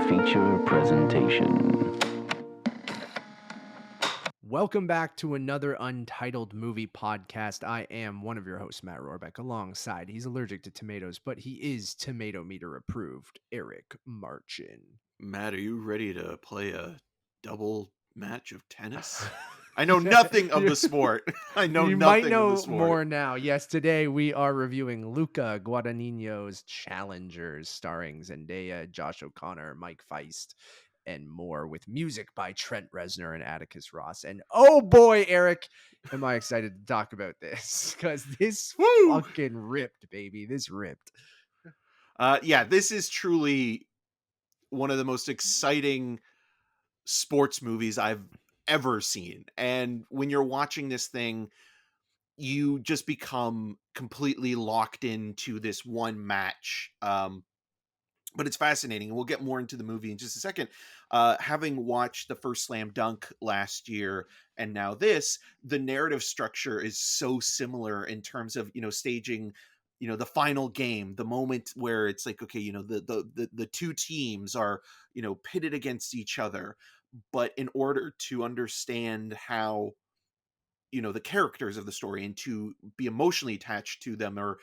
feature presentation. Welcome back to another Untitled movie podcast. I am one of your hosts, Matt Rohrbeck. Alongside, he's allergic to tomatoes, but he is tomato meter approved, Eric Marchin. Matt, are you ready to play a double match of tennis? I know nothing of the sport. I know You nothing might of know the sport. more now. Yes, today we are reviewing Luca Guadagnino's Challengers, starring Zendaya, Josh O'Connor, Mike Faist, and more, with music by Trent Reznor and Atticus Ross. And oh boy, Eric, am I excited to talk about this, because this fucking ripped, baby. This ripped. Yeah, this is truly one of the most exciting sports movies I've ever seen. And when you're watching this thing, you just become completely locked into this one match. But it's fascinating, and we'll get more into the movie in just a second. Having watched the first Slam Dunk last year and now this, the narrative structure is so similar in terms of, staging, the final game, the moment where it's like, okay, the two teams are, pitted against each other. But in order to understand how, the characters of the story and to be emotionally attached to them, or,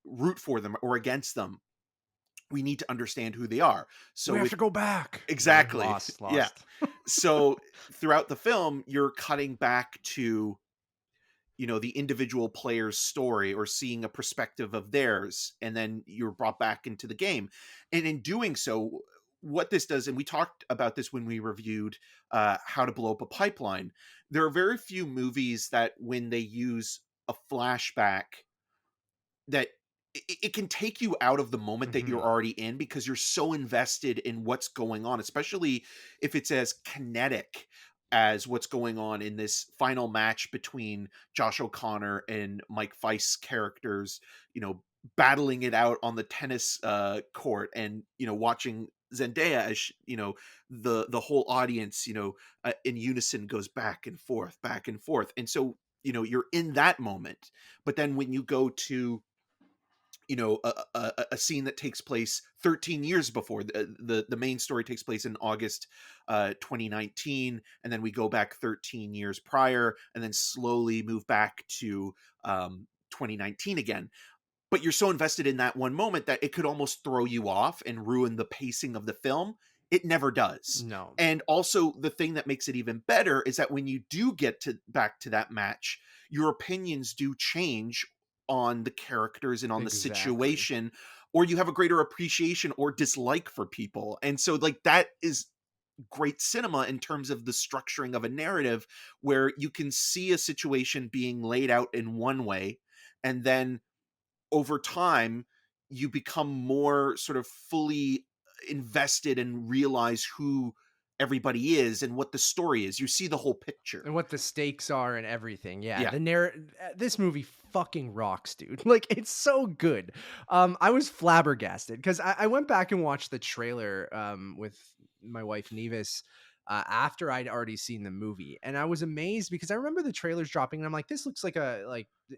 root for them or against them, we need to understand who they are. So we have to go back. Exactly. Lost. Yeah. So throughout the film, you're cutting back to, the individual player's story, or seeing a perspective of theirs, and then you're brought back into the game. And in doing so, what this does, and we talked about this when we reviewed How to Blow Up a Pipeline, there are very few movies that when they use a flashback, that it can take you out of the moment that you're already in, because you're so invested in what's going on, especially if it's as kinetic as what's going on in this final match between Josh O'Connor and Mike Faist's characters, battling it out on the tennis court, and, watching Zendaya as, the whole audience, in unison goes back and forth, back and forth. And so, you're in that moment. But then when you go to, a scene that takes place 13 years before, the main story takes place in August 2019, and then we go back 13 years prior, and then slowly move back to 2019 again. But you're so invested in that one moment that it could almost throw you off and ruin the pacing of the film. It never does. No. And also, the thing that makes it even better is that when you do get back to that match, your opinions do change on the characters and on the situation, or you have a greater appreciation or dislike for people. And so, like, that is great cinema in terms of the structuring of a narrative, where you can see a situation being laid out in one way, and then over time you become more sort of fully invested and realize who everybody is and what the story is. You see the whole picture and what the stakes are and everything. Yeah. This movie fucking rocks, dude. Like, it's so good. I was flabbergasted because I went back and watched the trailer with my wife Nevis after I'd already seen the movie, and I was amazed because I remember the trailers dropping, and I'm like, this looks like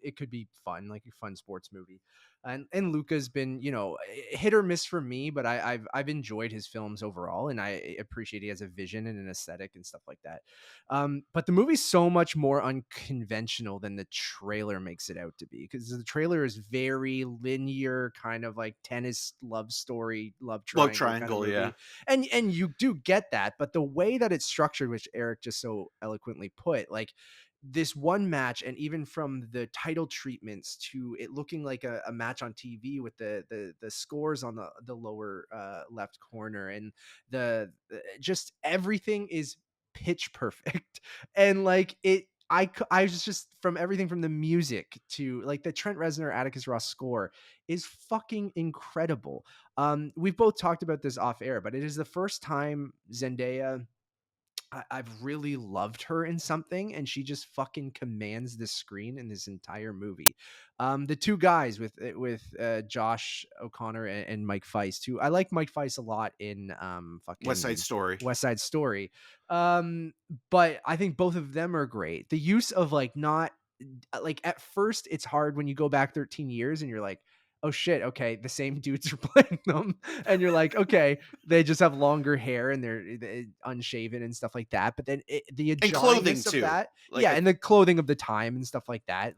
it could be fun, like a fun sports movie. And Luca's been, hit or miss for me, but I've enjoyed his films overall, and I appreciate he has a vision and an aesthetic and stuff like that. But the movie's so much more unconventional than the trailer makes it out to be, because the trailer is very linear, kind of like tennis love story, love triangle kind of yeah. And you do get that, but the way that it's structured, which Eric just so eloquently put, like, this one match, and even from the title treatments to it looking like a match on TV with the scores on the lower left corner, and the just everything is pitch perfect. And like I was just, from everything from the music to like the Trent Reznor Atticus Ross score is fucking incredible. We've both talked about this off air, but it is the first time Zendaya, I've really loved her in something, and she just fucking commands the screen in this entire movie. The two guys with Josh O'Connor and Mike Faist, who I like Mike Faist a lot in fucking West Side Story. But I think both of them are great. The use of, like, not like, at first it's hard when you go back 13 years and you're like, oh shit, okay, the same dudes are playing them. And you're like, okay, they just have longer hair and they're unshaven and stuff like that. But then the And clothing jarringness of too. that, Like yeah, I and the clothing of the time and stuff like that,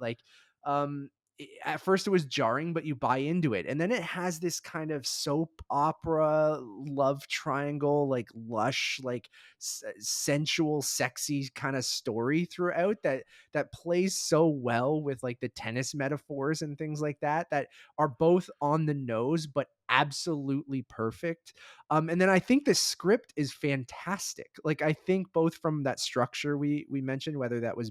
at first it was jarring, but you buy into it. And then it has this kind of soap opera love triangle, like lush, like sensual, sexy kind of story throughout that plays so well with like the tennis metaphors and things like that that are both on the nose but absolutely perfect. And then I think the script is fantastic. Like I think both from that structure we mentioned, whether that was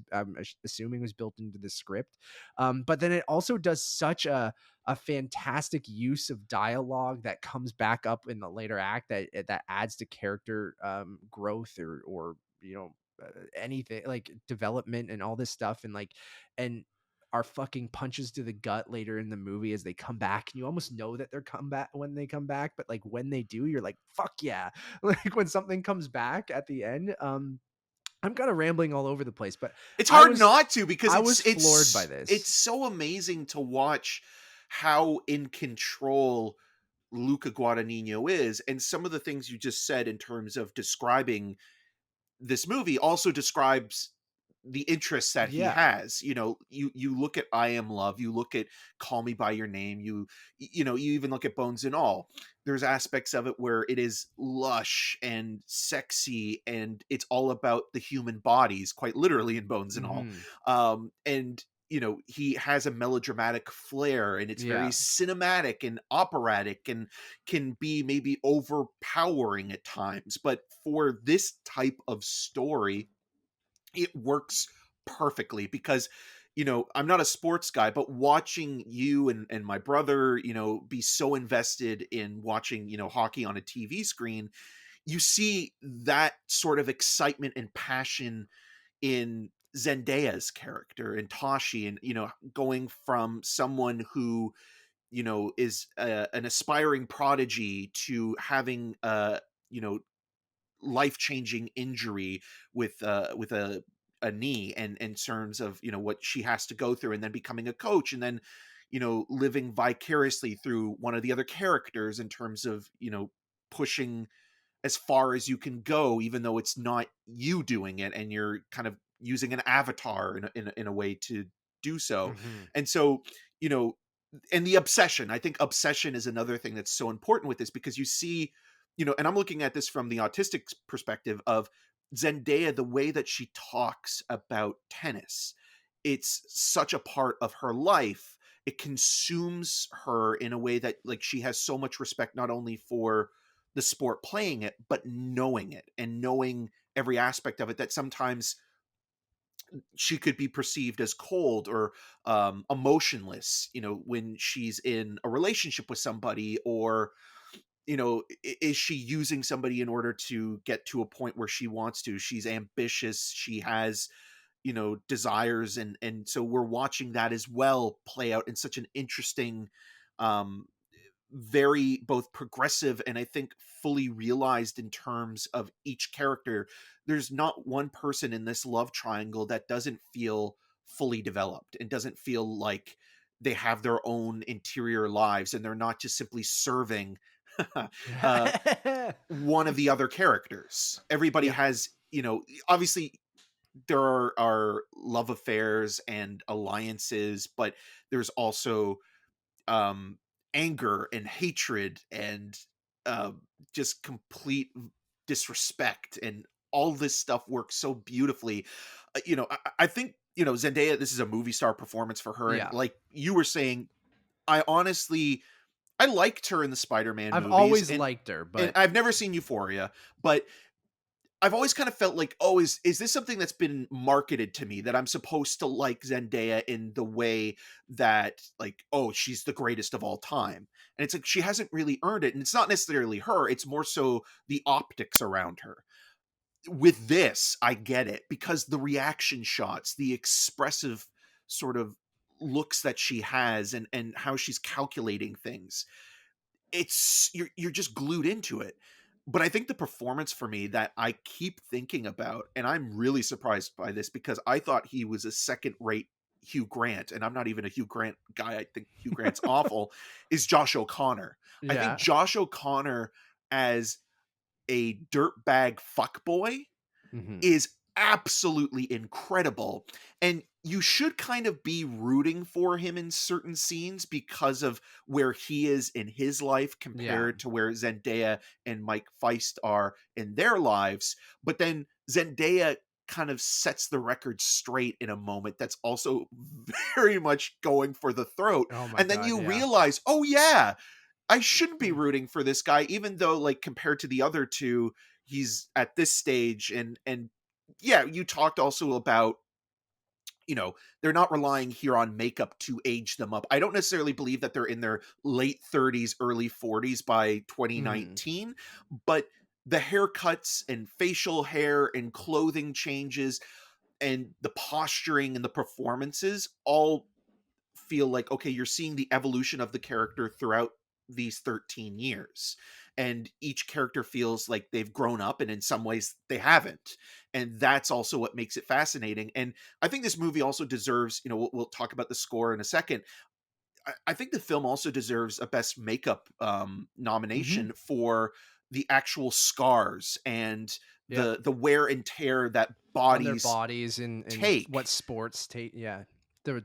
assuming was built into the script, but then it also does such a fantastic use of dialogue that comes back up in the later act that adds to character growth or anything like development and all this stuff and our fucking punches to the gut later in the movie as they come back, and you almost know that they're come back when they come back, but like when they do you're like fuck yeah. Like when something comes back at the end. I'm kind of rambling all over the place, but It's i hard was not to, because I was floored by it's this. so amazing to watch how in control Luca Guadagnino is, and some of the things you just said in terms of describing this movie also describes the interests that he Yeah. has. You know, you look at I Am Love, you look at Call Me by Your Name, you know, you even look at Bones and All. There's aspects of it where it is lush and sexy, and it's all about the human bodies, quite literally, in Bones and All. Mhm. And you know, he has a melodramatic flair, and it's very Yeah. cinematic and operatic, and can be maybe overpowering at times. But for this type of story, it works perfectly, because you know, I'm not a sports guy, but watching you and my brother, you know, be so invested in watching, you know, hockey on a TV screen, you see that sort of excitement and passion in Zendaya's character and Tashi, and you know, going from someone who, you know, is an aspiring prodigy to having you know, life-changing injury with a knee, and in terms of, you know, what she has to go through, and then becoming a coach, and then, you know, living vicariously through one of the other characters in terms of, you know, pushing as far as you can go, even though it's not you doing it, and you're kind of using an avatar in a way to do so. Mhm. And so, you know, and the obsession, I think obsession is another thing that's so important with this, because you see, you know, and I'm looking at this from the autistic perspective of Zendaya, the way that she talks about tennis, it's such a part of her life. It consumes her in a way that, like, she has so much respect, not only for the sport playing it, but knowing it and knowing every aspect of it, that sometimes she could be perceived as cold or emotionless, you know, when she's in a relationship with somebody, or you know, is she using somebody in order to get to a point where she wants to? She's ambitious, she has, you know, desires, and so we're watching that as well play out in such an interesting, um very both progressive, and I think fully realized in terms of each character. There's not one person in this love triangle that doesn't feel fully developed and doesn't feel like they have their own interior lives, and they're not just simply serving uh, one of the other characters. Everybody Yeah. has, you know, obviously there are love affairs and alliances, but there's also um anger and hatred and uh, just complete disrespect, and all this stuff works so beautifully. You know, I think, you know, Zendaya, this is a movie star performance for her, and Yeah. like you were saying, I honestly, I liked her in the Spider-Man I've movies, always liked her, and but I've never seen Euphoria, but I've always kind of felt like, oh, is this something that's been marketed to me, that I'm supposed to like Zendaya in the way that, like, oh, she's the greatest of all time? And it's like she hasn't really earned it, and it's not necessarily her; it's more so the optics around her. With this, I get it, because the reaction shots, the expressive sort of looks that she has, and how she's calculating things, it's, you're just glued into it. But I think the performance for me that I keep thinking about, and I'm really surprised by this, because I thought he was a second rate Hugh Grant, and I'm not even a Hugh Grant guy, I think Hugh Grant's awful, is Josh O'Connor. I think Yeah. Josh O'Connor as a dirtbag fuckboy Hmm. is absolutely incredible. And you should kind of be rooting for him in certain scenes because of where he is in his life Yeah. compared to where Zendaya and Mike Faist are in their lives. But then Zendaya kind of sets the record straight in a moment that's also very much going for the throat. Oh my And then God. you Yeah. realize, oh yeah, I shouldn't be rooting for this guy, even though, like, compared to the other two, he's at this stage. And yeah, you talked also about, they're not relying here on makeup to age them up. I don't necessarily believe that they're in their late 30s, early 40s by Hmm. 2019, but the haircuts and facial hair and clothing changes and the posturing and the performances all feel like, okay, you're seeing the evolution of the character throughout these 13 years, and each character feels like they've grown up, and in some ways they haven't. And that's also what makes it fascinating. And I think this movie also deserves, we'll talk about the score in a second. I think the film also deserves a best makeup Hmm. nomination for the actual scars and Yep. the wear and tear that On their bodies bodies and what take. sports take. Yeah. The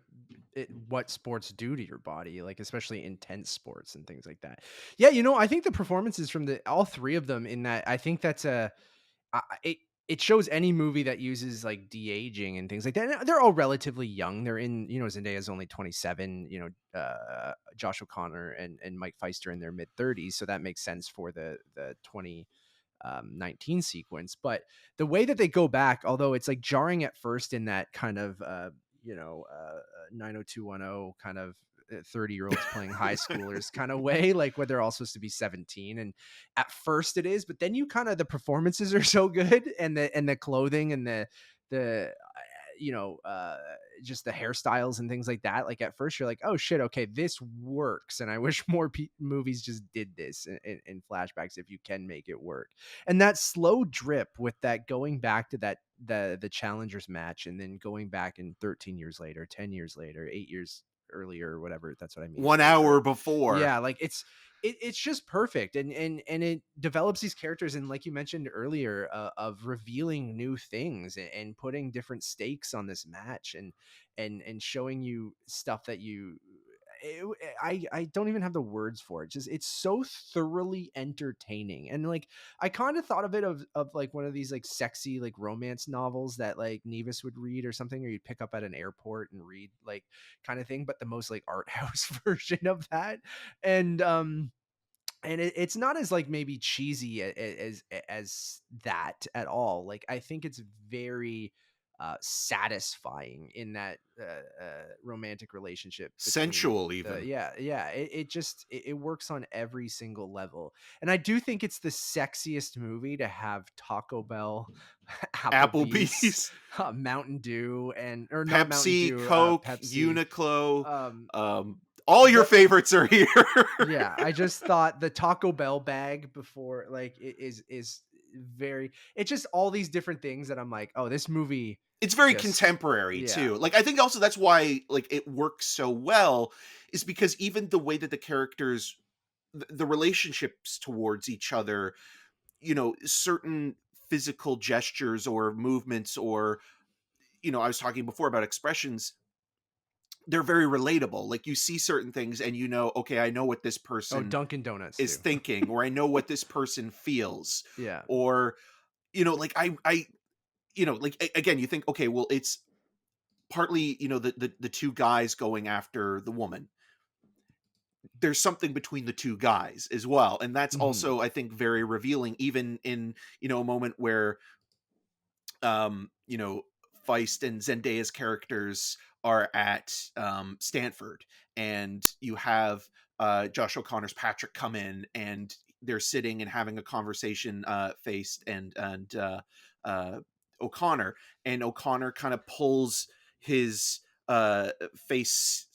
what sports do to your body, like especially intense sports and things like that. Yeah, I think the performances from the all three of them in that, I think that's it shows any movie that uses like de-aging and things like that. And they're all relatively young. They're in, Zendaya's only 27, Josh O'Connor and Mike Feister in their mid 30s. So that makes sense for the 2019 sequence. But the way that they go back, although it's like jarring at first in that kind of, 90210 kind of 30-year-olds playing high schoolers kind of way, like where they're all supposed to be 17. And at first it is, but then you kind of, the performances are so good, and the clothing and the just the hairstyles and things like that. Like at first you're like, oh shit, okay, this works. And I wish more movies just did this in flashbacks, if you can make it work. And that slow drip with that going back to that, the challengers match, and then going back in 13 years later, 10 years later, 8 years earlier, or whatever, that's what I mean, 1 hour before. yeah, like it's just perfect. And it develops these characters, and like you mentioned earlier, of revealing new things, and putting different stakes on this match, and showing you stuff that I don't even have the words for it. Just, it's so thoroughly entertaining. And like, I kind of thought of it of like one of these like sexy like romance novels that like Nevis would read or something, or you'd pick up at an airport and read, like, kind of thing, but the most like art house version of that. And it's not as like maybe cheesy as that at all. Like, I think it's very satisfying in that romantic relationship between Sensual the, even. yeah, it just it works on every single level. And I do think it's the sexiest movie to have Taco Bell, Applebee's, Applebee's, Mountain Dew, and, or not Mountain Pepsi, Dew, Coke, Pepsi. Uniqlo, um all your the favorites are here. Yeah, I just thought the Taco Bell bag before, like, is very, it's just all these different things that I'm like, "Oh, this movie It's very just," contemporary yeah. too. Like, I think also that's why, like, it works so well, is because even the way that the characters, the relationships towards each other, certain physical gestures or movements, or, I was talking before about expressions, they're very relatable. Like, you see certain things and okay, I know what this Oh, person Dunkin' Donuts is too. thinking, or I know what this person feels. Yeah. Or, like, like, again, you think, okay, well, it's partly, the two guys going after the woman. There's something between the two guys as well, and that's Mhm. also, I think, very revealing, even in, a moment where, um, you know, Feist and Zendaya's characters are at Stanford, and you have Josh O'Connor's Patrick come in, and they're sitting and having a conversation, Feist and O'Connor, and O'Connor kind of pulls his face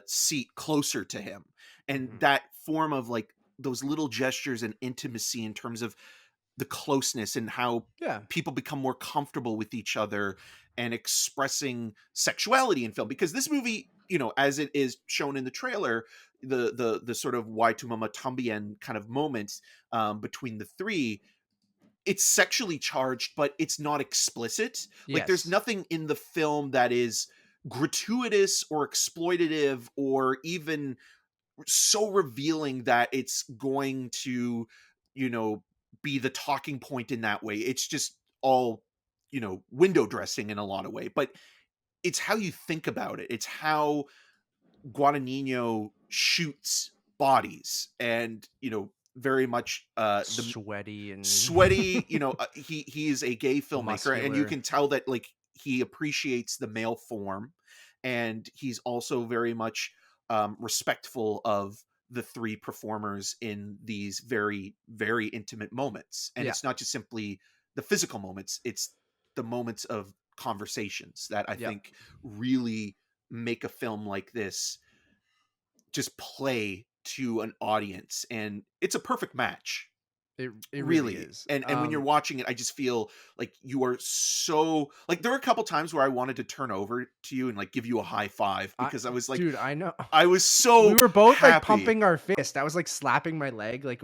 seat closer to him, and Mhm. that form of, like, those little gestures and intimacy in terms of the closeness and how Yeah. people become more comfortable with each other and expressing sexuality in film. Because this movie, you know, as it is shown in the trailer, the sort of why to mama tambien kind of moments between the three, it's sexually charged, but it's not explicit. Like there's Yes. nothing in the film that is gratuitous or exploitative or even so revealing that it's going to, you know, be the talking point in that way. It's just all, you know, window dressing in a lot of way. But it's how you think about it. It's how Guadagnino shoots bodies, and, you know, very much the Sweaty and sweaty, you know, he is a gay filmmaker, and you muscular. can tell that, like, he appreciates the male form, and he's also very much respectful of the three performers in these very, very intimate moments. And Yeah. it's not just simply the physical moments, it's the moments of conversations that I Yep. think really make a film like this just play to an audience. And it's a perfect match, It really really. is. And when you're watching it, I just feel like you are so, like, there were a couple times where I wanted to turn over to you and like give you a high five, I because I was like, dude, I know. I was We so were both like happy. pumping our fist. I was like slapping my leg. Like,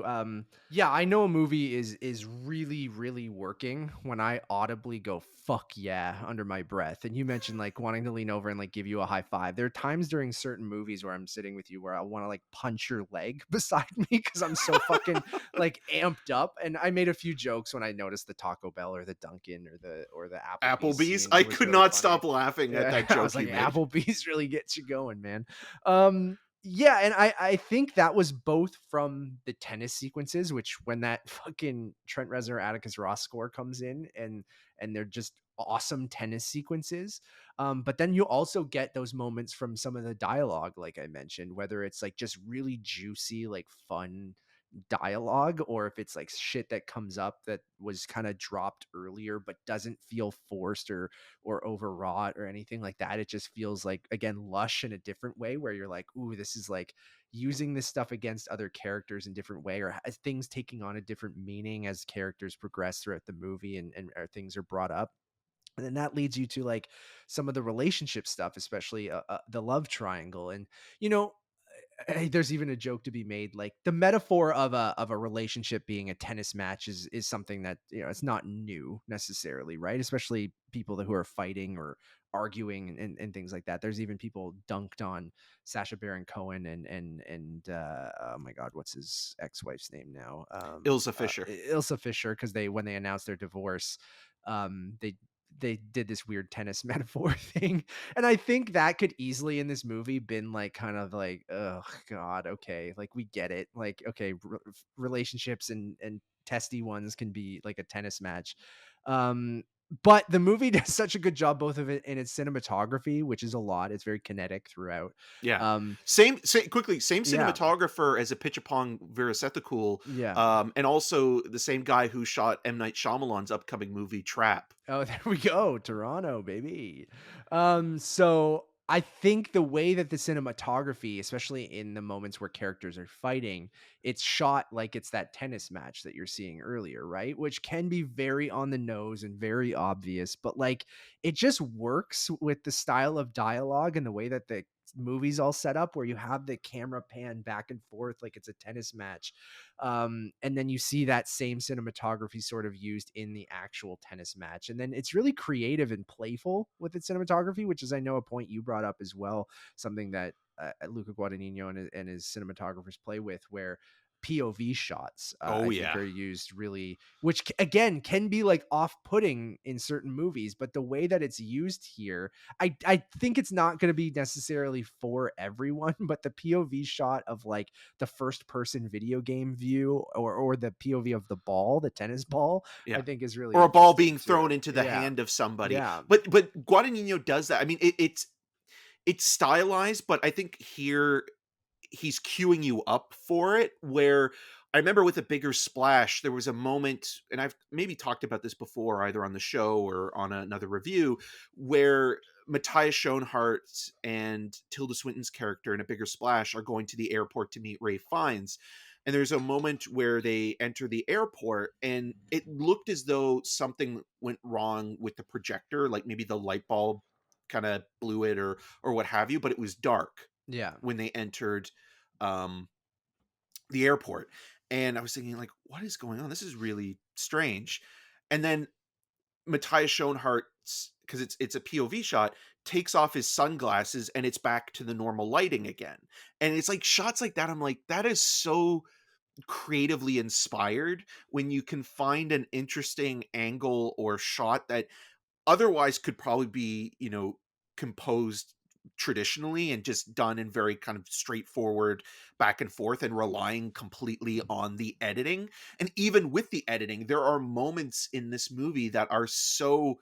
yeah, I know a movie is really, really working when I audibly go "fuck yeah" under my breath. And you mentioned like wanting to lean over and like give you a high five. There are times during certain movies where I'm sitting with you where I want to like punch your leg beside me because I'm so fucking like amped up. And I made a few jokes when I noticed the Taco Bell or the Dunkin' or the Applebee's Applebee's. scene I was could really not funny. stop laughing at Yeah, that I was joke like, you made. Applebee's really gets you going, man. Yeah, and I think that was both from the tennis sequences, which when that fucking Trent Reznor Atticus Ross score comes in, and they're just awesome tennis sequences. But then you also get those moments from some of the dialogue, like I mentioned, whether it's like just really juicy, like fun dialogue, or if it's like shit that comes up that was kind of dropped earlier but doesn't feel forced or overwrought or anything like that. It just feels like, again, lush in a different way, where you're like, ooh, this is like using this stuff against other characters in different way, or as things taking on a different meaning as characters progress throughout the movie, and or things are brought up. And then that leads you to like some of the relationship stuff, especially the love triangle. And you know, there's even a joke to be made, like the metaphor of a relationship being a tennis match is something that, you know, it's not new necessarily, right? Especially people who are fighting or arguing and things like that. There's even people dunked on Sacha Baron Cohen and oh my god, what's his ex-wife's name now? Ilsa Fisher. Ilsa Fisher, because they, when they announced their divorce, they did this weird tennis metaphor thing. And I think that could easily in this movie been like kind of like, oh god, okay, like we get it, like okay, relationships and testy ones can be like a tennis match. But the movie does such a good job both of it in its cinematography, which is a lot. It's very kinetic throughout. Yeah. um Same yeah, cinematographer as a Pitchapong Verisethakul, yeah. and also the same guy who shot M. Night Shyamalan's upcoming movie Trap. Oh, there we go. Toronto, baby. So I think the way that the cinematography, especially in the moments where characters are fighting, it's shot like it's that tennis match that you're seeing earlier, right? Which can be very on the nose and very obvious, but like it just works with the style of dialogue and the way that the movie's all set up, where you have the camera pan back and forth like it's a tennis match. And then you see that same cinematography sort of used in the actual tennis match. And then it's really creative and playful with its cinematography, which is, I know, a point you brought up as well, something that Luca Guadagnino and his cinematographers play with, where POV shots, Oh I think, yeah. are used really, which again can be like off-putting in certain movies, but the way that it's used here, I think it's not going to be necessarily for everyone, but the POV shot of like the first person video game view, or the POV of the ball, the tennis ball, I Yeah. think is really Or a ball interesting being too. thrown into the Yeah. hand of somebody. Yeah. But Guadagnino does that. I mean, it's stylized, but I think here he's queuing you up for it. Where I remember with A Bigger Splash, there was a moment, and I've maybe talked about this before, either on the show or on another review, where Matthias Schoenhardt and Tilda Swinton's character in A Bigger Splash are going to the airport to meet Ray Fiennes. and there's a moment where they enter the airport, and it looked as though something went wrong with the projector, like maybe the light bulb kind of blew it or what have you, but it was dark Yeah. when they entered um the airport. And I was thinking, like, what is going on? This is really strange. And then Matthias Schoenhardt, because it's a POV shot, takes off his sunglasses and it's back to the normal lighting again. And it's like shots like that. I'm like, that is so creatively inspired when you can find an interesting angle or shot that otherwise could probably be, composed traditionally and just done in very kind of straightforward back and forth and relying completely on the editing. And even with the editing, there are moments in this movie that are so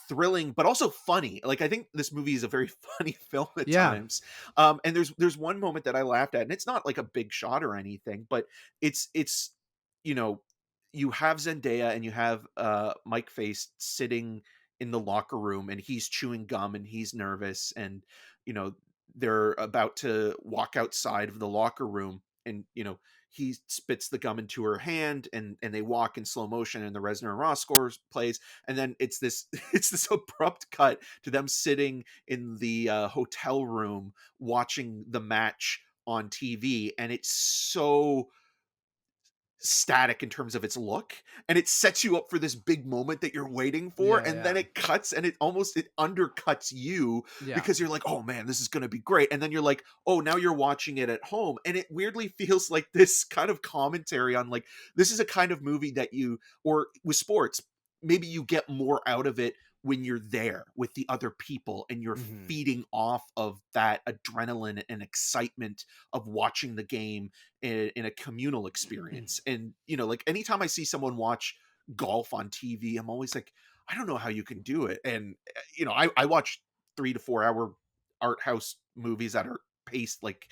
thrilling but also funny. Like, I think this movie is a very funny film at Yeah. times. And there's one moment that I laughed at, and it's not like a big shot or anything, but it's you know you have Zendaya and you have Mike Faist sitting in the locker room, and he's chewing gum and he's nervous, and you know they're about to walk outside of the locker room, and he spits the gum into her hand, and they walk in slow motion, and the Reznor and Ross scores plays, and then it's this it's this abrupt cut to them sitting in the hotel room watching the match on TV, and it's so static in terms of its look, and it sets you up for this big moment that you're waiting for, Yeah. and then Yeah. it cuts, and it undercuts you Yeah. because you're like, oh man, this is going to be great, and then you're like, oh, now you're watching it at home, and it weirdly feels like this kind of commentary on, like, this is a kind of movie that you, or with sports, maybe you get more out of it when you're there with the other people and you're Mhm. feeding off of that adrenaline and excitement of watching the game in a communal experience. And like, anytime I see someone watch golf on TV, I'm always like, I don't know how you can do it. And I watch 3 to 4 hour art house movies that are paced like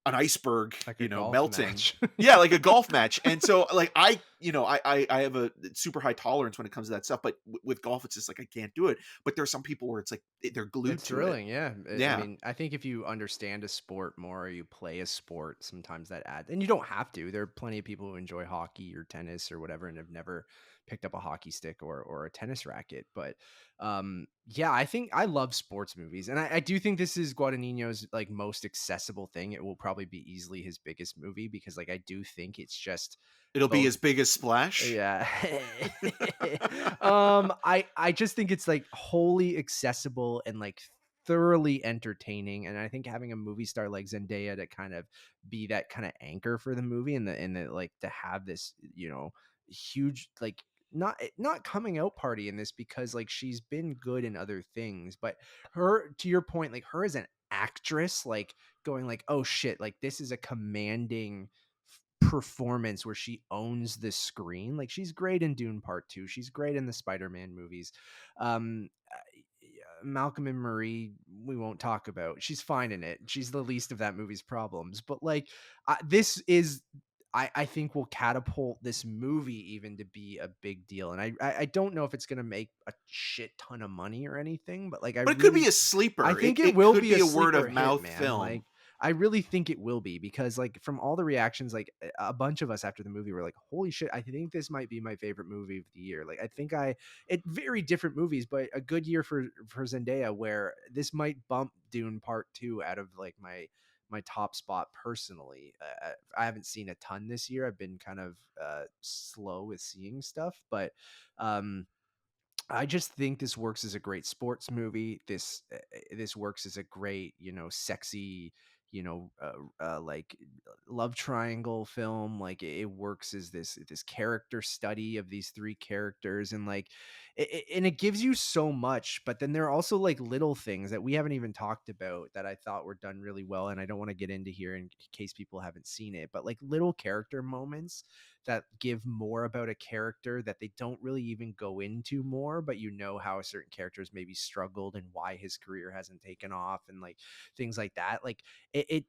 an iceberg, Like a golf melting. match. Yeah, like a golf match. And so, like, I have a super high tolerance when it comes to that stuff, but with golf it's just like I can't do it. But there's some people where it's like they're glued It's to it. thrilling, yeah. I Yeah. mean, I think if you understand a sport more, or you play a sport, sometimes that adds. And you don't have to. There are plenty of people who enjoy hockey or tennis or whatever, and have never picked up a hockey stick or a tennis racket. But yeah, I think I love sports movies, and I do think this is Guadagnino's like most accessible thing. It will probably be easily his biggest movie because like I do think it's just It'll be both. as big as Splash. Yeah. I just think it's like wholly accessible and like thoroughly entertaining. And I think having a movie star like Zendaya to kind of be that kind of anchor for the movie, and the like to have this, huge like not coming out party in this, because like she's been good in other things, but her, to your point, like her as an actress, like going like, oh shit, like this is a commanding performance where she owns the screen. Like she's great in Dune Part 2. She's great in the Spider-Man movies. Malcolm and Marie, we won't talk about. She's fine in it. She's the least of that movie's problems. But like this is I think will catapult this movie even to be a big deal. And I don't know if it's gonna make a shit ton of money or anything, but like But it could be a I sleeper. think it It will could be be a a word sleeper of hit, mouth man. Like film. I really think it will be, because like from all the reactions, like a bunch of us after the movie were like, holy shit, I think this might be my favorite movie of the year. Like I think it very different movies, but a good year for Zendaya, where this might bump Dune Part 2 out of like my top spot personally. I haven't seen a ton this year. I've been kind of slow with seeing stuff, but um I just think this works as a great sports movie. This works as a great, sexy, like love triangle film. Like it works as this character study of these three characters, and like, and it gives you so much. But then there are also like little things that we haven't even talked about that I thought were done really well, and I don't want to get into here in case people haven't seen it. But like little character moments that give more about a character that they don't really even go into more, but how a certain character has maybe struggled and why his career hasn't taken off, and like things like that. Like it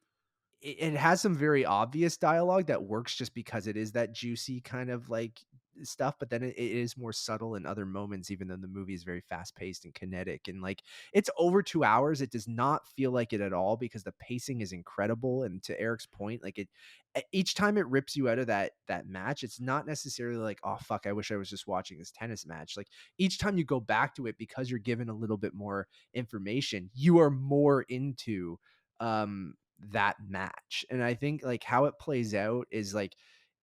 has some very obvious dialogue that works just because it is that juicy kind of like stuff, but then it is more subtle in other moments, even though the movie is very fast paced and kinetic. And like, it's over 2 hours. It does not feel like it at all because the pacing is incredible. And to Eric's point, like each time it rips you out of that match, it's not necessarily like, oh fuck, I wish I was just watching this tennis match. Like each time you go back to it, because you're given a little bit more information, you are more into that match. And I think like how it plays out is like,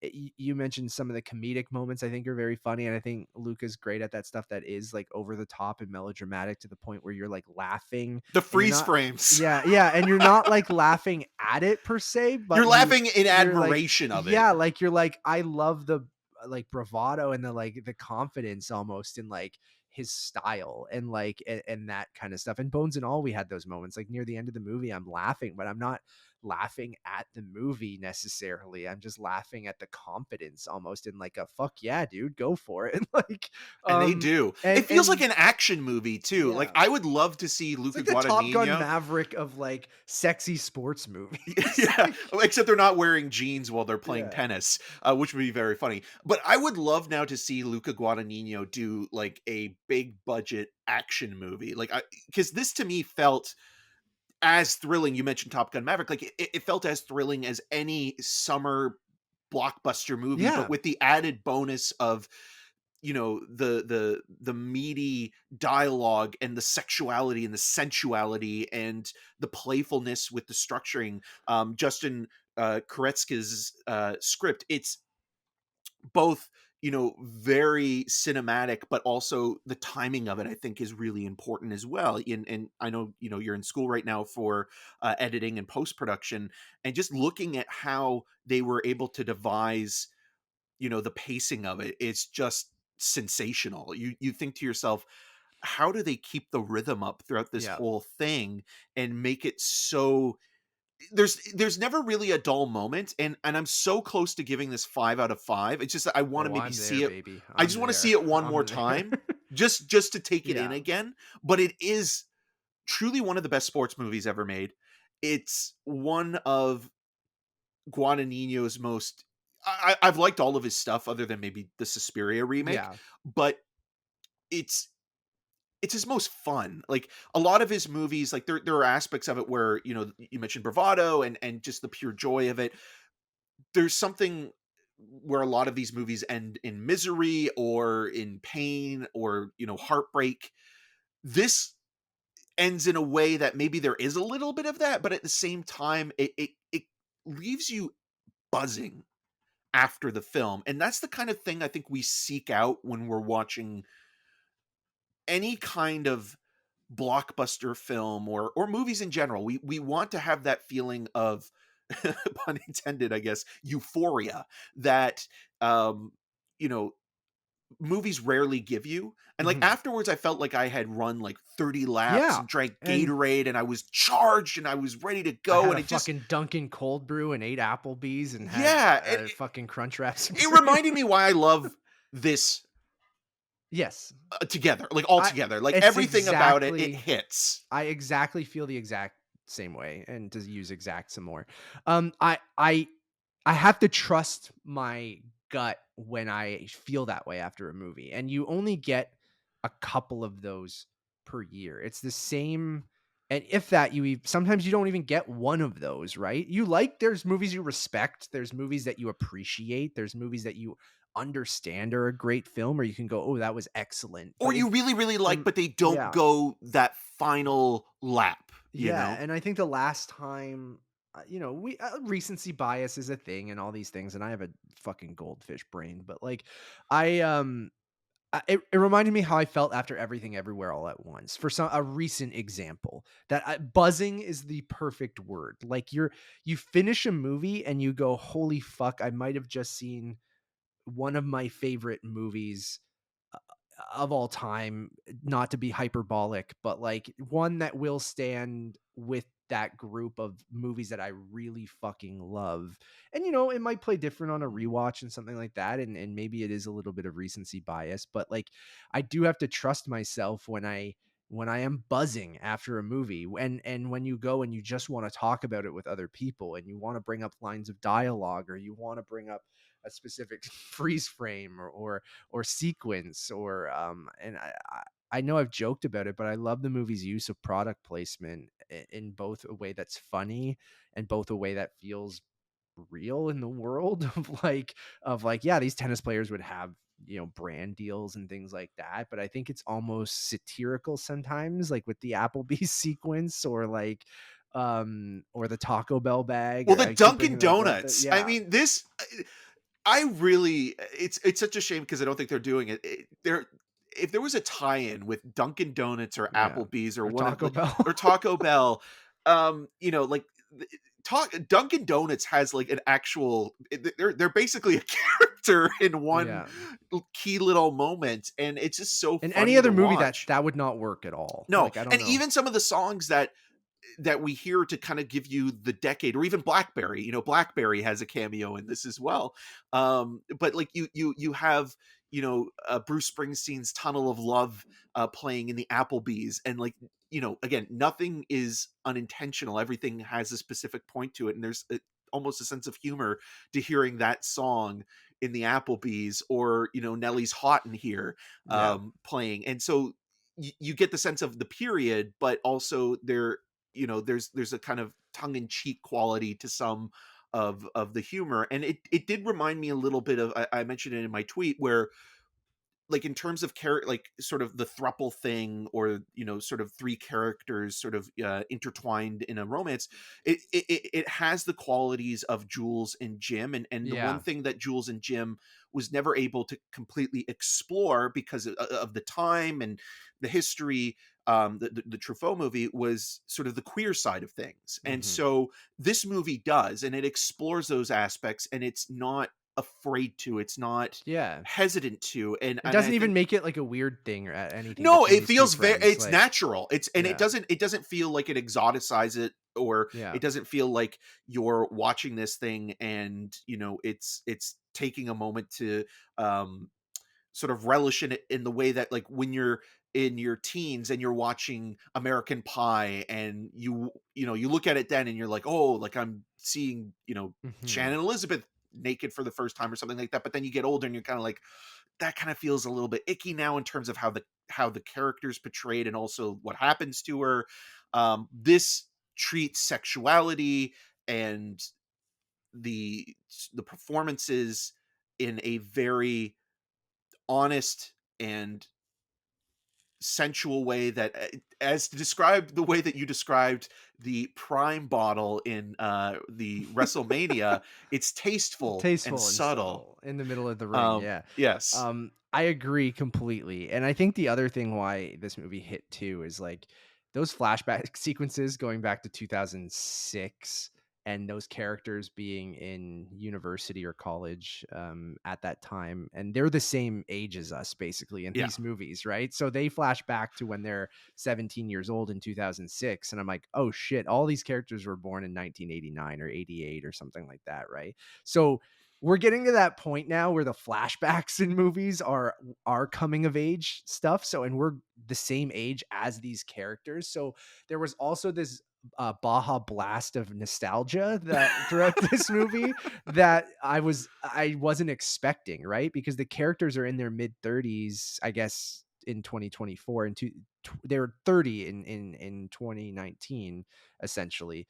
you mentioned some of the comedic moments I think are very funny, and I think Luca's great at that stuff that is like over the top and melodramatic to the point where you're like laughing, The and you're freeze not, frames. yeah, and you're not like laughing at it per se, You're but laughing in you're like, admiration of it. yeah, like you're like, I love the like bravado and the like the confidence almost in like his style, and like and that kind of stuff. And Bones and All, we had those moments like near the end of the movie. I'm laughing, but I'm not laughing at the movie necessarily. I'm just laughing at the confidence almost in like a fuck yeah, dude, go for it. like And they do. It feels like and an action movie too. Like yeah, I would love to see it's Luca like the Top Gun Guadagnino. Maverick of like sexy sports movies. Yeah, Like, except they're not wearing jeans while they're playing yeah, tennis, which would be very funny. But I would love now to see Luca Guadagnino do like a big budget action movie, like because this to me felt as thrilling. You mentioned Top Gun Maverick, like it felt as thrilling as any summer blockbuster movie, but yeah, with the added bonus of the meaty dialogue and the sexuality and the sensuality and the playfulness with the structuring. Justin Koretzka's script, it's both very cinematic, but also the timing of it I think is really important as well. And I know you're in school right now for editing and post-production, and just looking at how they were able to devise the pacing of it, it's just sensational. You think to yourself, how do they keep the rhythm up throughout this yeah. whole thing and make it so there's never really a dull moment. And I'm so close to giving this 5 out of 5. It's just that I want to Oh, maybe I'm there, see it. baby. I I'm just want to there. see it one more I'm there. time, just to take it in Yeah. again. But it is truly one of the best sports movies ever made. It's one of Guadagnino's most I've liked all of his stuff other than maybe the Suspiria remake, Yeah. but it's it's his most fun. Like a lot of his movies, like there are aspects of it where, you mentioned bravado and just the pure joy of it. There's something where a lot of these movies end in misery or in pain or, heartbreak. This ends in a way that maybe there is a little bit of that, but at the same time it leaves you buzzing after the film. And that's the kind of thing I think we seek out when we're watching any kind of blockbuster film or movies in general. We want to have that feeling of pun intended, I guess, euphoria that um you know movies rarely give you. And like Mhm. afterwards I felt like I had run like 30 laps Yeah. and drank And Gatorade and I was charged and I was ready to I go, had and a it just fucking Dunkin' cold brew and ate Applebee's and had yeah, fucking Crunchwrap it Supreme. reminded me why I love this Yes. together, like all I together, like it's everything about it exactly hits. I exactly feel the exact same way, and to use exact some more. I have to trust my gut when I feel that way after a movie, and you only get a couple of those per year. It's the same, and if that sometimes you don't even get one of those, right? There's movies you respect, there's movies that you appreciate, there's movies that you understand are a great film, or you can go, "Oh, that was excellent." Or But you it really really like, from but they don't yeah. go that final lap, you Yeah, know? and I think the last time, we recency bias is a thing and all these things, and I have a fucking goldfish brain, but like, I it reminded me how I felt after Everything Everywhere All at Once. For a recent example, buzzing is the perfect word. Like you finish a movie and you go, "Holy fuck! I might have just seen one of my favorite movies of all time, not to be hyperbolic, but like one that will stand with that group of movies that I really fucking love." And it might play different on a rewatch and something like that. And maybe it is a little bit of recency bias, but like I do have to trust myself when I when I am buzzing after a movie, and when you go and you just want to talk about it with other people, and you want to bring up lines of dialogue, or you want to bring up a specific freeze frame, or sequence, or and I know I've joked about it, but I love the movie's use of product placement in both a way that's funny and both a way that feels real in the world of like, yeah, these tennis players would have, brand deals and things like that, but I think it's almost satirical sometimes, like with the Applebee's sequence, or the Taco Bell bag, Well, or the I keep Dunkin' bringing that up. Donuts. I Yeah, mean, this I really it's such a shame because I don't think they're doing it. There if there was a tie-in with Dunkin' Donuts or yeah, Applebee's or or one of Taco the Bell. or Taco Bell, like talk Dunkin' Donuts has like an actual they're basically a character in one Yeah, key little moment, and it's just so in any funny to other movie that watch. that would not work at all. No, Like, I don't and know. even some of the songs that we hear to kind of give you the decade, or even Blackberry. Blackberry has a cameo in this as well. But like you have Bruce Springsteen's Tunnel of Love playing in the Applebee's, and like again, nothing is unintentional. Everything has a specific point to it, and there's almost a sense of humor to hearing that song in the Applebee's, or Nelly's Hot in Here Yeah. playing, and so you get the sense of the period, but also there's a kind of tongue-in-cheek quality to some of the humor, and it did remind me a little bit of, I mentioned it in my tweet, where like in terms of like sort of the thruple thing, or sort of three characters sort of intertwined in a romance. It has the qualities of Jules and Jim, and the one Yeah. thing that Jules and Jim was never able to completely explore because of the time and the history. The Truffaut movie was sort of the queer side of things, and Hmm. so this movie does, and it explores those aspects, and it's not afraid to, it's not Yeah. hesitant to, and It I doesn't even think make it like a weird thing or anything no, between it these two feels very, friends. it's Like, natural. And it yeah. doesn't feel like it exoticize it, or Yeah. it doesn't feel like you're watching this thing and it's taking a moment to um sort of relish in it, in the way that, like, when you're in your teens and you're watching American Pie, and you look at it then and you're like, oh, like I'm seeing Hmm. Shannon Elizabeth naked for the first time or something like that. But then you get older and you're kind of like, that kind of feels a little bit icky now, in terms of how the character's portrayed, and also what happens to her. This treats sexuality and the the performances in a very honest and sensual way, that as described the way that you described the Prime bottle in the WrestleMania, it's tasteful and Tasteful and subtle. subtle in the middle of the ring. Yeah. Yes. I agree completely. And I think the other thing why this movie hit too is like those flashback sequences going back to 2006, and those characters being in university or college at that time. And they're the same age as us basically in Yeah. these movies, right? So they flash back to when they're 17 years old in 2006. And I'm like, oh shit, all these characters were born in 1989 or 88 or something like that, right? So we're getting to that point now where the flashbacks in movies are coming of age stuff. So, and we're the same age as these characters. So there was also this Baja blast of nostalgia that throughout this movie that I wasn't expecting, right? Because the characters are in their mid 30s, I guess, in 2024, and they were 30 in 2019, essentially.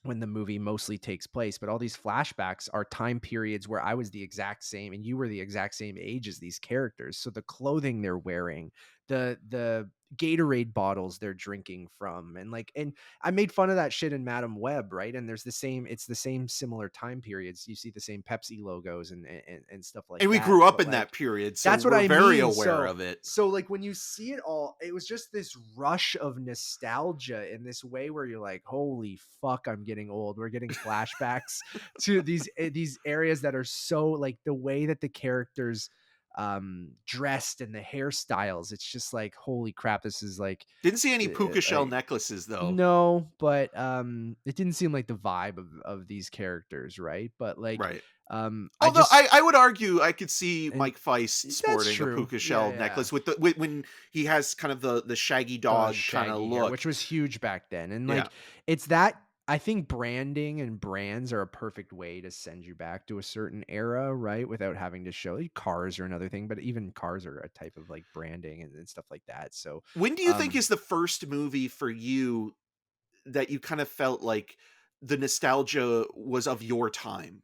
When the movie mostly takes place, but all these flashbacks are time periods where I was the exact same and you were the exact same age as these characters. So the clothing they're wearing, the Gatorade bottles they're drinking from, and I made fun of that shit in Madam Web, right? And it's the same similar time periods. You see the same Pepsi logos and stuff like And we that. grew up But in like, that period, so that's what we're I very mean. aware So of it. so like when you see it all, it was just this rush of nostalgia in this way where you're like, holy fuck, I'm getting old. We're getting flashbacks to these areas that are so, like, the way that the characters dressed and the hairstyles. It's just like, holy crap, this is like, Didn't see any uh, puka shell like necklaces though. no, but it didn't seem like the vibe of these characters, right? But like, Right. I Although just I would argue I could see and Mike Faist that's sporting a true. puka Yeah, shell yeah. necklace with when he has kind of the shaggy The dog kind of shaggy hair, look. which was huge back then. And Yeah. like, it's that I think branding and brands are a perfect way to send you back to a certain era, right? Without having to show cars are another thing, but even cars are a type of like branding and stuff like that. So, When do you think um, is the first movie for you that you kind of felt like the nostalgia was of your time?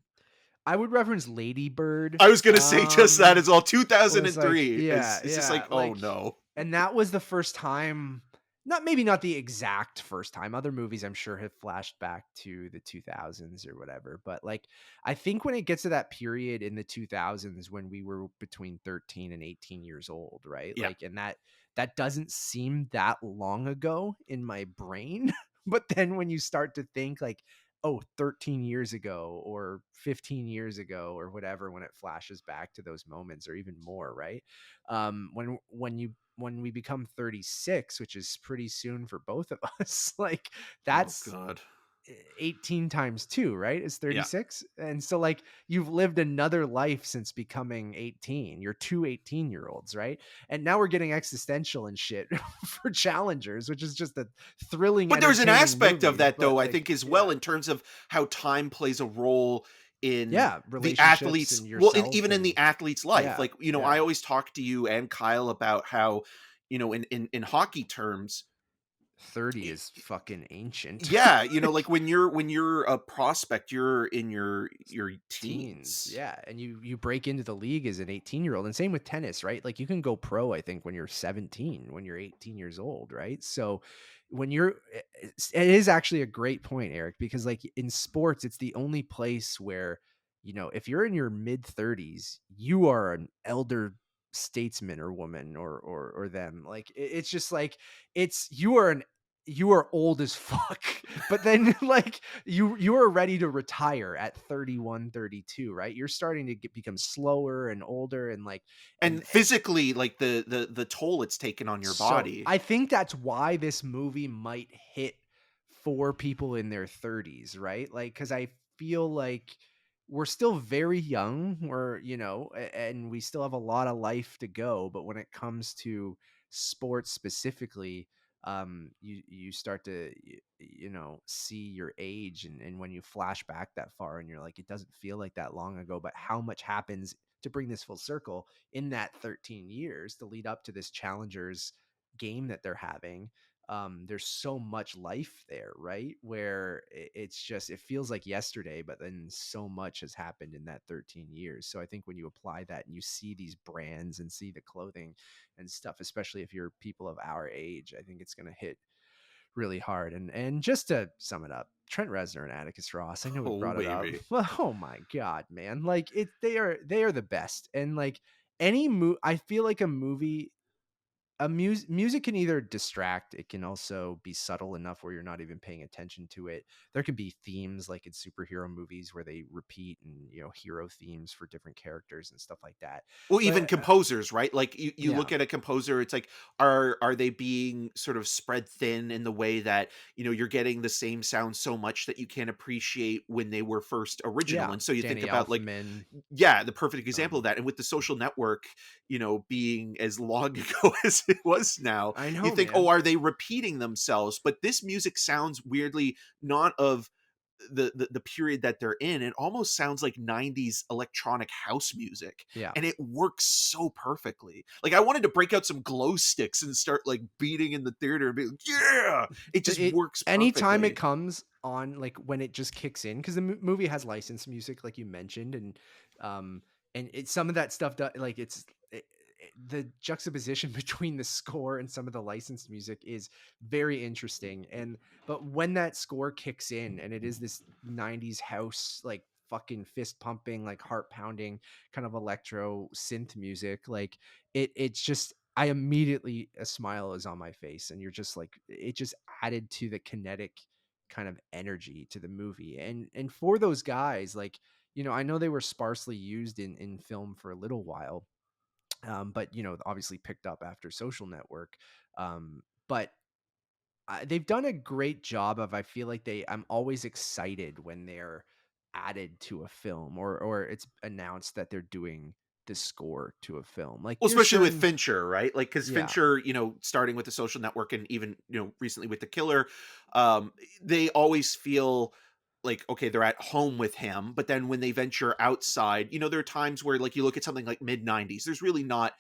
I would reference Lady Bird. I was gonna say just that as well. Was like, 2003 yeah, is it's just yeah, like, oh like, no. and that was the first time, not maybe not the exact first time. Other movies I'm sure have flashed back to the 2000s or whatever, but like, I think when it gets to that period in the 2000s when we were between 13 and 18 years old, right? Yeah. Like, and that doesn't seem that long ago in my brain. But then when you start to think like, oh, 13 years ago or 15 years ago or whatever, when it flashes back to those moments or even more, right? When we become 36, which is pretty soon for both of us, like, Oh that's god. 18 times 2, right? Is Yeah. 36. And so like, you've lived another life since becoming 18. You're two 18-year-olds, right? And now we're getting existential and shit for challengers, which is just a thrilling, But there's an entertaining aspect of movie. that But though, I like, think as well yeah. in terms of how time plays a role in Yeah, the relationships athletes and well, in, yourself even in and the athlete's life. yeah, Like, you know, I yeah. always talk to you and Kyle about how, you know, in hockey terms, 30 is fucking ancient. yeah, you know, like Like, when you're a prospect, you're in your teens, teens. yeah, and you break into the league as an 18-year-old, and same with tennis, right? Like, you can go pro, I think, when you're 17, when you're 18 years old, right? So when you're it is actually a great point, Eric, because like in sports, it's the only place where, if you're in your mid 30s, you are an elder statesman or woman or them. Like, it's just like, you are old as fuck. But then like, you are ready to retire at 31, 32, right? You're starting to become slower and older and like, And and physically, like the toll it's taken on your so body. I think that's why this movie might hit for people in their 30s, right? Like, because I feel like we're still very young, and we still have a lot of life to go. But when it comes to sports specifically, you start to see your age, and when you flash back that far, and you're like, it doesn't feel like that long ago, but how much happens to bring this full circle in that 13 years to lead up to this challengers game that they're having. There's so much life there, right? Where it's just, it feels like yesterday, but then so much has happened in that 13 years. So I think when you apply that and you see these brands and see the clothing and stuff, especially if you're people of our age, I think it's going to hit really hard. And just to sum it up, Trent Reznor and Atticus Ross, I know we Oh brought it up. baby. Well, oh my god, man. Like, they are the best. And like, I feel like music can either distract, it can also be subtle enough where you're not even paying attention to it. There can be themes like in superhero movies where they repeat, and hero themes for different characters and stuff like that. Well, even But composers, right? Like you yeah, look at a composer, it's like, are they being sort of spread thin in the way that, you know, you're getting the same sound so much that you can't appreciate when they were first original. yeah, And so you think Danny about like, Elfman. yeah, the perfect example of um that. And with the social network, you know, being as long ago as it was now, I you know, think, oh, man. are they repeating themselves? But this music sounds weirdly not of the period that they're in. It almost sounds like 90s electronic house music, Yeah. and it works so perfectly. Like, I wanted to break out some glow sticks and start like beating in the theater and be like, yeah, it just It works anytime it perfectly. comes on, like when it just kicks in, because the movie has licensed music, like you mentioned, um some of that stuff like the juxtaposition between the score and some of the licensed music is very interesting. But when that score kicks in and it is this 90s house, like fucking fist pumping, like heart pounding kind of electro synth music, like it's just, I immediately, a smile is on my face, and you're just like, it just added to the kinetic kind of energy to the movie. And for those guys, like, I know they were sparsely used in film for a little while, But obviously picked up after Social Network. But they've done a great job of, I feel like I'm always excited when they're added to a film, or it's announced that they're doing the score to a film. Like Well, there's especially with certain, Fincher, right? Like, because yeah, Fincher, starting with the Social Network and even recently with The Killer, um, they always feel like okay, they're at home with him. But then when they venture outside, there are times where like you look at something like mid 90s, there's really not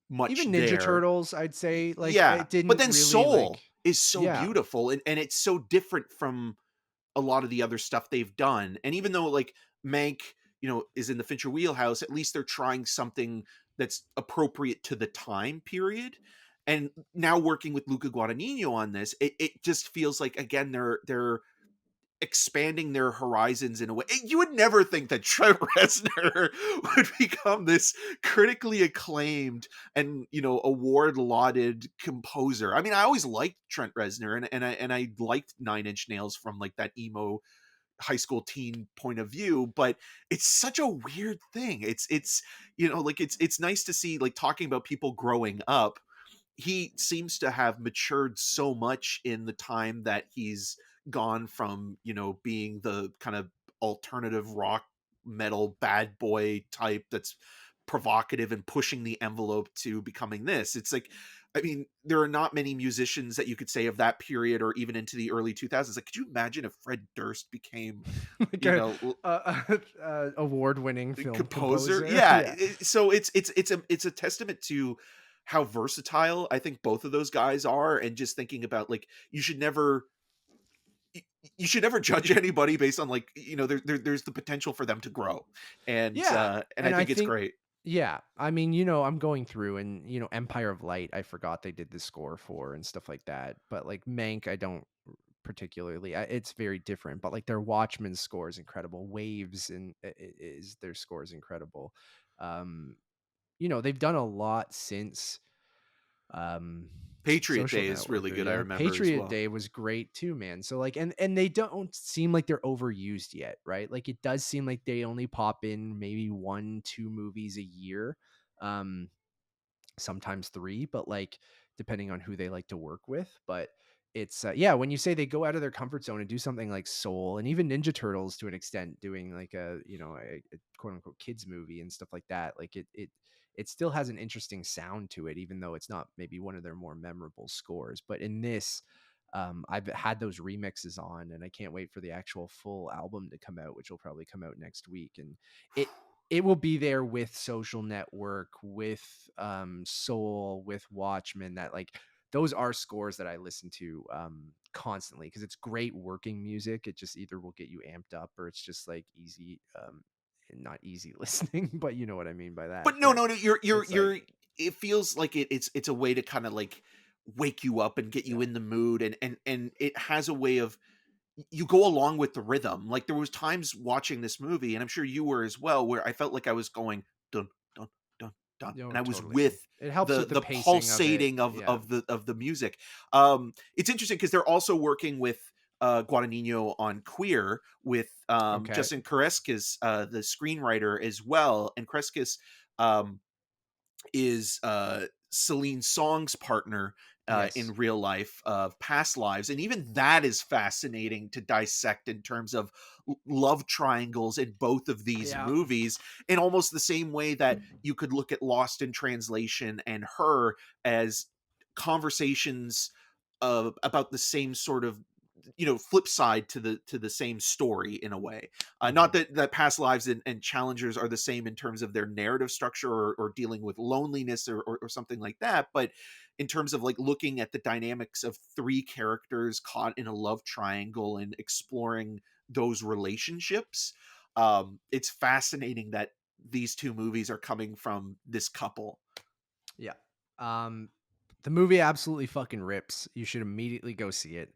much even Ninja there. Turtles, I'd say, like Yeah, it but didn't then really like, Soul is so yeah, beautiful, and it's so different from a lot of the other stuff they've done. And even though like Mank, is in the Fincher wheelhouse, at least they're trying something that's appropriate to the time period. And now working with Luca Guadagnino on this, it just feels like again they're expanding their horizons in a way. You would never think that Trent Reznor would become this critically acclaimed and award lauded composer. I mean, I always liked Trent Reznor, and I liked Nine Inch Nails from like that emo high school teen point of view, but it's such a weird thing. It's like it's nice to see, like, talking about people growing up. He seems to have matured so much in the time that he's gone from being the kind of alternative rock metal bad boy type that's provocative and pushing the envelope to becoming this. It's like, I mean, there are not many musicians that you could say of that period or even into the early 2000s. Like, could you imagine if Fred Durst became, like you know, award-winning film composer? composer. Yeah. Yeah. So it's a testament to how versatile I think both of those guys are, and just thinking about like y- you should never judge anybody based on like there's the potential for them to grow, Yeah, and I and I think it's think, great. yeah, I mean, I'm going through, and Empire of Light, I forgot they did the score for and stuff like that. But like Mank, I don't particularly. It's very different, but like their Watchmen score is incredible. Waves and is their score is incredible. Um, they've done a lot since um Patriot Social Day is Network. really Or good, I yeah, remember as Patriot well. Day was great too, man. So like, and they don't seem like they're overused yet, right? Like it does seem like they only pop in maybe 1-2 movies a year, um sometimes 3, but like depending on who they like to work with. But it's yeah, when you say they go out of their comfort zone and do something like Soul, and even Ninja Turtles to an extent, doing like a quote unquote kids movie and stuff like that, like it still has an interesting sound to it, even though it's not maybe one of their more memorable scores. But in this, I've had those remixes on, and I can't wait for the actual full album to come out, which will probably come out next week. And it it will be there with Social Network, with Soul, with Watchmen. That like those are scores that I listen to constantly, because it's great working music. It just either will get you amped up, or it's just like easy, not easy listening, but you know what I mean by that. But no, But no, no, you're it's like, you're it feels like it's a way to kind of like wake you up and get you yeah, in the mood, and it has a way of you go along with the rhythm. Like there was times watching this movie, and I'm sure you were as well, where I felt like I was going dun dun dun dun, and I was totally, man. with It helps the with the the pacing of it. pulsating of Yeah. the music. It's interesting because they're also working with Guadagnino on Queer with Okay. Justin Kareskis, the screenwriter as well, and Kareskis um, is Celine Song's partner Yes. in real life of past lives. And even that is fascinating to dissect in terms of love triangles in both of these Yeah. movies, in almost the same way that you could look at Lost in Translation and Her as conversations about the same sort of flip side to the same story in a way. Not Hmm. that past lives and challengers are the same in terms of their narrative structure or dealing with loneliness or something like that, but in terms of like looking at the dynamics of three characters caught in a love triangle and exploring those relationships. It's fascinating that these two movies are coming from this couple. Yeah. Um, the movie absolutely fucking rips. You should immediately go see it.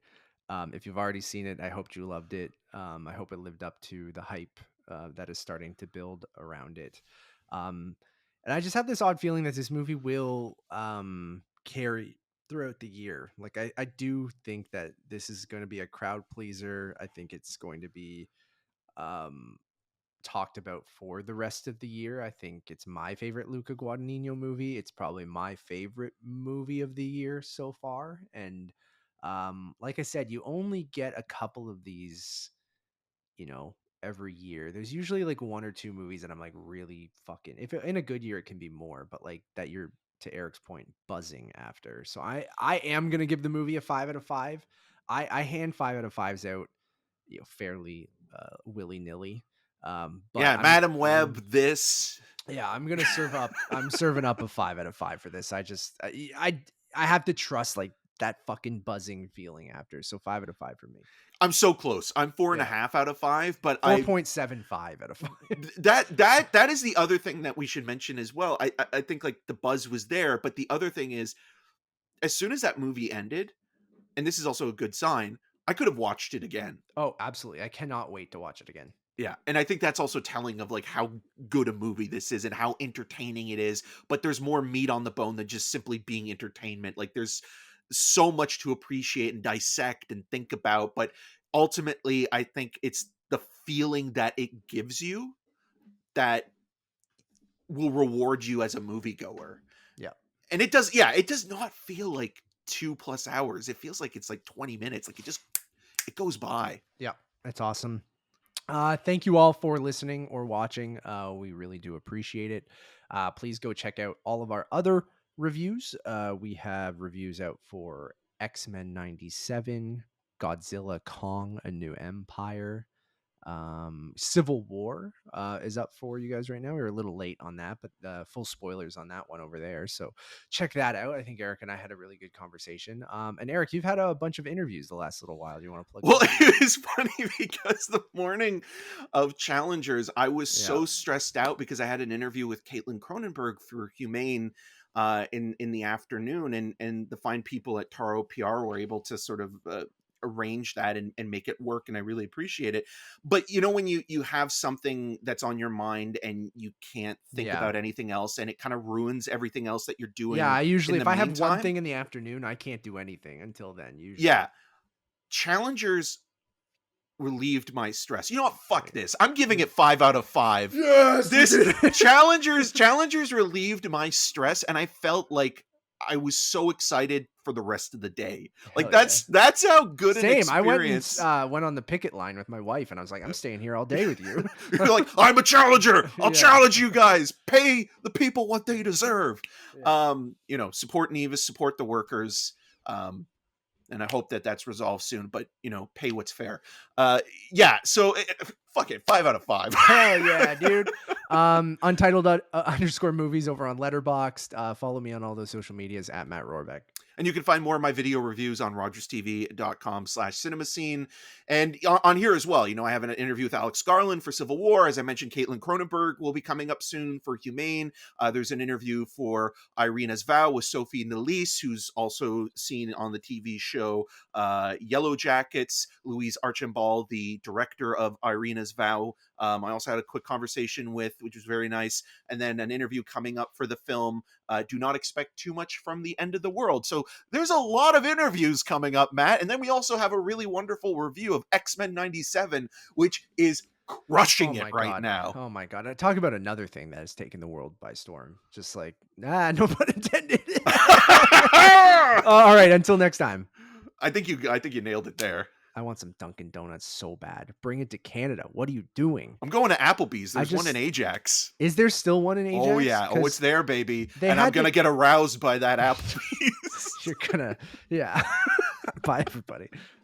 If you've already seen it, I hoped you loved it. I hope it lived up to the hype that is starting to build around it. Um, and I just have this odd feeling that this movie will carry throughout the year. Like I do think that this is going to be a crowd pleaser. I think it's going to be um, talked about for the rest of the year. I think it's my favorite Luca Guadagnino movie. It's probably my favorite movie of the year so far. And like I said, you only get a couple of these, you know, every year. There's usually like one or two movies that I'm like really fucking, if in a good year it can be more, but like that you're, to Eric's point, buzzing after. So I am gonna give the movie a 5 out of 5. I hand 5 out of 5s out, you know, fairly willy-nilly. But Yeah, Madam Web, this. yeah, I'm gonna serve up. I'm serving up a 5 out of 5 for this. I have to trust like that fucking buzzing feeling after. So 5 out of 5 for me. I'm so close. I'm 4.5 Yeah. out of 5, but 4.75 out of 5. that is the other thing that we should mention as well. I think like the buzz was there, but the other thing is, as soon as that movie ended, and this is also a good sign, I could have watched it again. Oh, absolutely. I cannot wait to watch it again. Yeah, and I think that's also telling of like how good a movie this is and how entertaining it is, but there's more meat on the bone than just simply being entertainment. Like there's so much to appreciate and dissect and think about, but ultimately I think it's the feeling that it gives you that will reward you as a moviegoer. Yeah. And it does not feel like 2+ hours. It feels like it's like 20 minutes. Like it goes by. Yeah. That's awesome. Thank you all for listening or watching. We really do appreciate it. Please go check out all of our other reviews. We have reviews out for X-Men 97, Godzilla Kong, A New Empire, Civil War is up for you guys right now. We're a little late on that, but full spoilers on that one over there. So check that out. I think Eric and I had a really good conversation. And Eric, you've had a bunch of interviews the last little while. Do you want to plug? Well, it was funny because the morning of Challengers, I was so stressed out because I had an interview with Caitlin Cronenberg for Humane in the afternoon, and the fine people at Taro PR were able to sort of arrange that and make it work, and I really appreciate it. But you know, when you have something that's on your mind and you can't think about anything else, and it kind of ruins everything else that you're doing. Yeah, I usually, if I have one meantime, thing in the afternoon, I can't do anything until then. Usually. Yeah, Challengers relieved my stress. You know what? Fuck this. I'm giving it 5 out of 5. Yes, this Challengers relieved my stress, and I felt like I was so excited for the rest of the day. Like that's how good an experience. I went on the picket line with my wife, and I was like, I'm staying here all day with you. You're like, I'm a challenger. I'll challenge you guys. Pay the people what they deserve. Yeah. You know, support Nevis, support the workers. And I hope that that's resolved soon, but you know, pay what's fair. Yeah. So fuck it. 5 out of 5. Hell yeah, dude. Untitled _ movies over on Letterboxd. Follow me on all those social medias at Matt Rohrbeck. And you can find more of my video reviews on rogerstv.com/cinemascene. And on here as well, you know, I have an interview with Alex Garland for Civil War. As I mentioned, Caitlin Cronenberg will be coming up soon for Humane. There's an interview for Irina's Vow with Sophie Nélisse, who's also seen on the TV show Yellow Jackets. Louise Archambault, the director of Irina's Vow. I also had a quick conversation with, which was very nice. And then an interview coming up for the film Do Not Expect Too Much from the End of the World. So there's a lot of interviews coming up, Matt. And then we also have a really wonderful review of X-Men 97, which is crushing it right now. Oh my God. Talk about another thing that has taken the world by storm. Just like, no pun intended. All right. Until next time. I think you nailed it there. I want some Dunkin' Donuts so bad. Bring it to Canada. What are you doing? I'm going to Applebee's. There's one in Ajax. Is there still one in Ajax? Oh, yeah. Oh, it's there, baby. And I'm going to get aroused by that Applebee's. You're going to, yeah. Bye, everybody.